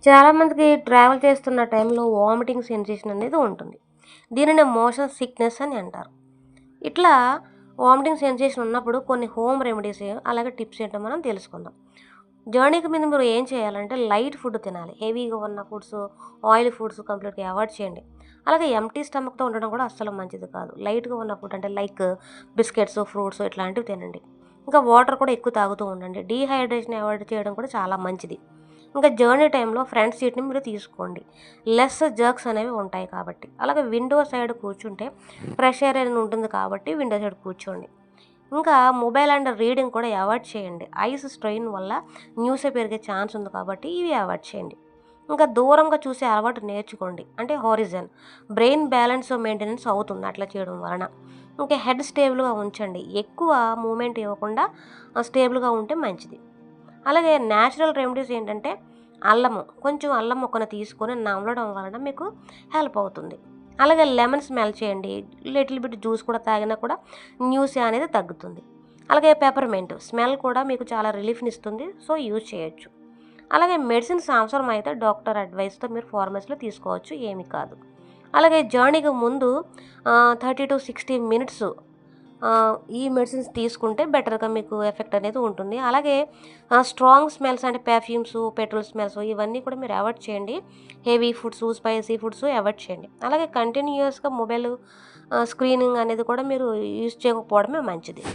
చాలామందికి ట్రావెల్ చేస్తున్న టైంలో వామిటింగ్ సెన్సేషన్ అనేది ఉంటుంది. దీనిని మోషన్ సిక్నెస్ అని అంటారు. ఇట్లా వామిటింగ్ సెన్సేషన్ ఉన్నప్పుడు కొన్ని హోమ్ రెమెడీస్ అలాగే టిప్స్ ఏంటో మనం తెలుసుకుందాం. జర్నీకి మీద మీరు ఏం చేయాలంటే లైట్ ఫుడ్ తినాలి. హెవీగా ఉన్న ఫుడ్స్, ఆయిల్ ఫుడ్స్ కంప్లీట్గా అవాయిడ్ చేయండి. అలాగే ఎంప్టీ స్టమక్తో ఉండడం కూడా అస్సలు మంచిది కాదు. లైట్గా ఉన్న ఫుడ్ అంటే లైక్ బిస్కెట్స్, ఫ్రూట్స్ ఇట్లాంటివి తినండి. ఇంకా వాటర్ కూడా ఎక్కువ తాగుతూ ఉండండి. డీహైడ్రేషన్ అవాయిడ్ చేయడం కూడా చాలా మంచిది. ఇంకా జర్నీ టైంలో ఫ్రంట్ సీట్ని మీరు తీసుకోండి. లెస్ జర్క్స్ అనేవి ఉంటాయి కాబట్టి. అలాగే విండో సైడ్ కూర్చుంటే ఫ్రెష్ ఎయిర్ అనేది ఉంటుంది కాబట్టి విండో సైడ్ కూర్చోండి. ఇంకా మొబైల్ అండ్ రీడింగ్ కూడా అవాయిడ్ చేయండి. ఐస్ స్ట్రెయిన్ వల్ల న్యూసే పెరిగే ఛాన్స్ ఉంది కాబట్టి ఇవి అవాయిడ్ చేయండి. ఇంకా దూరంగా చూసే అలవాటు నేర్చుకోండి. అంటే హారిజన్ బ్రెయిన్ బ్యాలెన్స్ మెయింటెనెన్స్ అవుతుంది అట్లా చేయడం వలన. ఇంకా హెడ్ స్టేబుల్గా ఉంచండి. ఎక్కువ మూమెంట్ ఇవ్వకుండా స్టేబుల్గా ఉంటే మంచిది. అలాగే న్యాచురల్ రెమెడీస్ ఏంటంటే కొంచెం అల్లం ముక్కను తీసుకొని నమలడం వలన మీకు హెల్ప్ అవుతుంది. అలాగే లెమన్ స్మెల్ చేయండి. లిటిల్ బిట్ జ్యూస్ కూడా తాగినా కూడా న్యూస్ అనేది తగ్గుతుంది. అలాగే పెపర్మెంట్ స్మెల్ కూడా మీకు చాలా రిలీఫ్ని ఇస్తుంది. సో యూజ్ చేయొచ్చు. అలాగే మెడిసిన్స్ అవసరం అయితే డాక్టర్ అడ్వైస్తో మీరు ఫార్మసీలో తీసుకోవచ్చు, ఏమీ కాదు. అలాగే జర్నీకి ముందు 30-60 మినిట్స్ ఈ మెడిసిన్స్ తీసుకుంటే బెటర్గా మీకు ఎఫెక్ట్ అనేది ఉంటుంది. అలాగే స్ట్రాంగ్ స్మెల్స్ అంటే పెర్ఫ్యూమ్స్, పెట్రోల్ స్మెల్స్ ఇవన్నీ కూడా మీరు అవాయిడ్ చేయండి. Heavy foods, spicy foods avoid చేయండి. అలాగే కంటిన్యూస్గా మొబైల్ స్క్రీనింగ్ అనేది కూడా మీరు యూజ్ చేయకపోవడమే మంచిది.